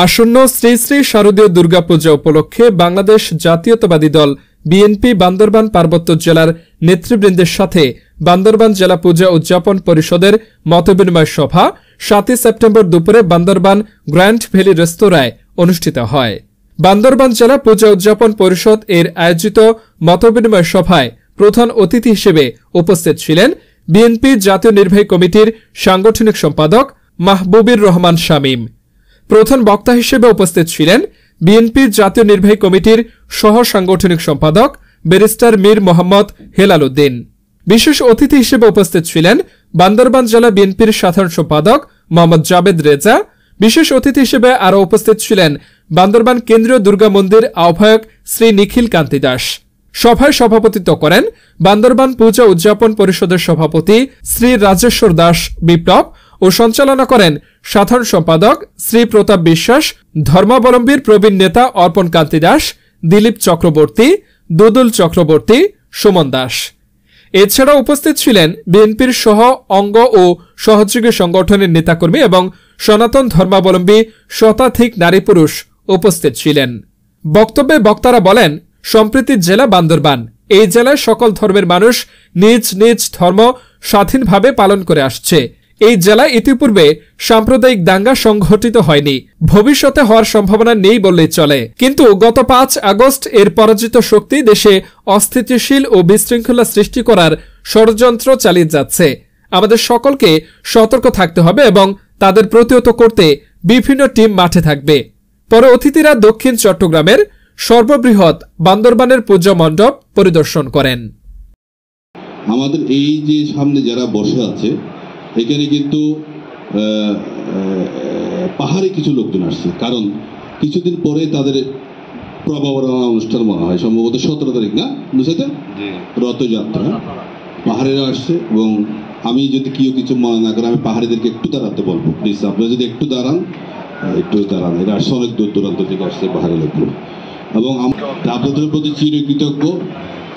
আসন্ন শ্রী শ্রী শারদীয় দুর্গাপূজা উপলক্ষে বাংলাদেশ জাতীয়তাবাদী দল বিএনপি বান্দরবান পার্বত্য জেলার নেতৃবৃন্দের সাথে বান্দরবান জেলা পূজা উদযাপন পরিষদের মতবিনিময় সভা 7 সেপ্টেম্বর দুপুরে বান্দরবান গ্র্যান্ড ভ্যালি রেস্তোরাঁয় অনুষ্ঠিত হয়। বান্দরবান জেলা পূজা উদযাপন পরিষদ এর আয়োজিত মতবিনিময় সভায় প্রধান অতিথি হিসেবে উপস্থিত ছিলেন বিএনপি জাতীয় নির্বাহী কমিটির সাংগঠনিক সম্পাদক মাহবুবুর রহমান শামীম। প্রধান বক্তা হিসেবে উপস্থিত ছিলেন বিএনপি জাতীয় নির্বাহী কমিটির সহ সাংগঠনিক সম্পাদক ব্যারিস্টার মীর মোহাম্মদ হেলাল উদ্দিন। বিশেষ অতিথি হিসেবে উপস্থিত ছিলেন বান্দরবান জেলা বিএনপির সাধারণ সম্পাদক মোহাম্মদ জাবেদ রেজা। বিশেষ অতিথি হিসেবে আরও উপস্থিত ছিলেন বান্দরবান কেন্দ্রীয় দুর্গা মন্দির আহ্বায়ক শ্রী নিখিল কান্তি দাস। সভায় সভাপতিত্ব করেন বান্দরবান পূজা উদযাপন পরিষদের সভাপতি শ্রী রাজেশ্বর দাস বিপ্লব ও সঞ্চালনা করেন সাধারণ সম্পাদক শ্রী প্রতাপ বিশ্বাস, ধর্মাবলম্বীর প্রবীণ নেতা অর্পণ কান্তি দাস, দিলীপ চক্রবর্তী, দুদুল চক্রবর্তী, সুমন দাস। এছাড়া উপস্থিত ছিলেন বিএনপির সহ অঙ্গ ও সহযোগী সংগঠনের নেতাকর্মী এবং সনাতন ধর্মাবলম্বী শতাধিক নারী পুরুষ উপস্থিত ছিলেন। বক্তব্যে বক্তারা বলেন, সম্প্রীতির জেলা বান্দরবান, এই জেলায় সকল ধর্মের মানুষ নিজ নিজ ধর্ম স্বাধীনভাবে পালন করে আসছে। এই জেলায় ইতিপূর্বে সাম্প্রদায়িক দাঙ্গা সংঘটিত হয়নি, ভবিষ্যতে হওয়ার সম্ভাবনা নেই বললেই চলে। কিন্তু গত 5 আগস্ট এর পরাজিত শক্তি দেশে অস্থিতিশীল ও বিশৃঙ্খলা সৃষ্টি করার ষড়যন্ত্র চালিয়ে যাচ্ছে। আমাদের সকলকে সতর্ক থাকতে হবে এবং তাদের প্রতিহত করতে বিভিন্ন টিম মাঠে থাকবে। পরে অতিথিরা দক্ষিণ চট্টগ্রামের সর্ববৃহৎ বান্দরবানের পূজা মণ্ডপ পরিদর্শন করেন। আমাদের এই যে সামনে যারা বসে আছে এখানে কিন্তু পাহাড়ে কিছু লোকজন আসছে, কারণ কিছুদিন পরে তাদের প্রভাবরণা অনুষ্ঠান মনে হয়, সম্ভবত 17 তারিখ না বুঝতে রথযাত্রা, পাহাড়েরা আসছে। এবং আমি যদি কেউ কিছু মনে না করে আমি পাহাড়িদেরকে একটু দাঁড়াতে বলবো, প্লিজ আপনারা যদি একটু দাঁড়ান। এরা আসছে অনেক দূর দূরান্ত থেকে আসছে পাহাড়ি লোকগুলো, এবং আপনাদের প্রতি চিরকৃতজ্ঞ।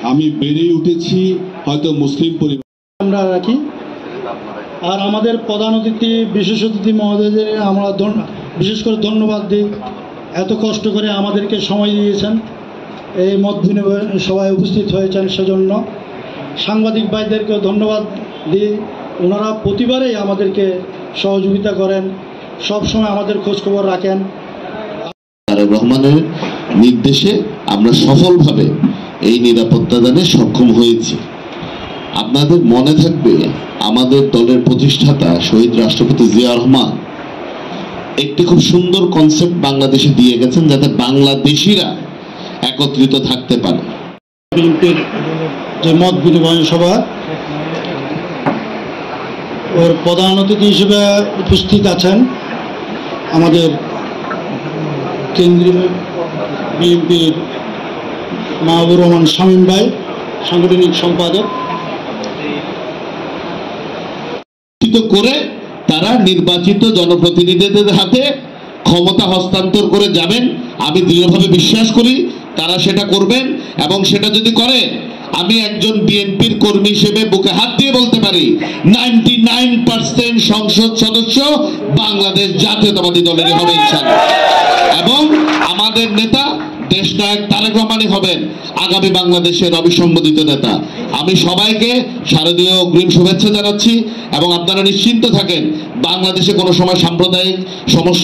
আমি বেড়ে উঠেছি হয়তো মুসলিম পরিবার আমরা রাখি, আর আমাদের প্রধান অতিথি বিশেষ অতিথি মহোদয়দের আমরা বিশেষ করে ধন্যবাদ দিই, এত কষ্ট করে আমাদেরকে সময় দিয়েছেন, এই মত বিনিময় সভায় উপস্থিত হয়েছেন সেজন্য। সাংবাদিক ভাইদেরকেও ধন্যবাদ দিই, ওনারা প্রতিবারেই আমাদেরকে সহযোগিতা করেন, সবসময় আমাদের খোঁজখবর রাখেন। রহমানের নির্দেশে আমরা সফলভাবে এই নিরাপত্তা দানে সক্ষম হয়েছি। আপনাদের মনে থাকবে আমাদের দলের প্রতিষ্ঠাতা শহীদ রাষ্ট্রপতি জিয়া রহমান একটি খুব সুন্দর কনসেপ্ট বাংলাদেশে দিয়ে গেছেন, যাতে বাংলাদেশিরা একত্রিত থাকতে পারে। বিএনপির যে মত বিনিময় সভা, ওর প্রধান অতিথি হিসেবে উপস্থিত আছেন আমাদের কেন্দ্রীয় বিএনপির মাহবুবুর রহমান শামীম ভাই, সাংগঠনিক সম্পাদক। করে তারা নির্বাচিত জনপ্রতিনিধিদের হাতে ক্ষমতা হস্তান্তর করে যাবেন। আমি দৃঢ়ভাবে বিশ্বাস করি তারা সেটা করবেন, এবং সেটা যদি করে আমি একজন বিএনপির কর্মী হিসেবে বুকে হাত দিয়ে বলতে পারি 99% সংসদ সদস্য বাংলাদেশ জাতীয়তাবাদী দলেরই হবে ইনশাআল্লাহ। এবং আমাদের নেতা দেশনায়ক তারেক রহমানই হবেন আগামী বাংলাদেশের অবিসংবাদিত নেতা। আমি সবাইকে শারদীয় অগ্রিম শুভেচ্ছা জানাচ্ছি, এবং আপনারা নিশ্চিন্ত থাকেন বাংলাদেশে কোনো সময় সাম্প্রদায়িক সমস্যা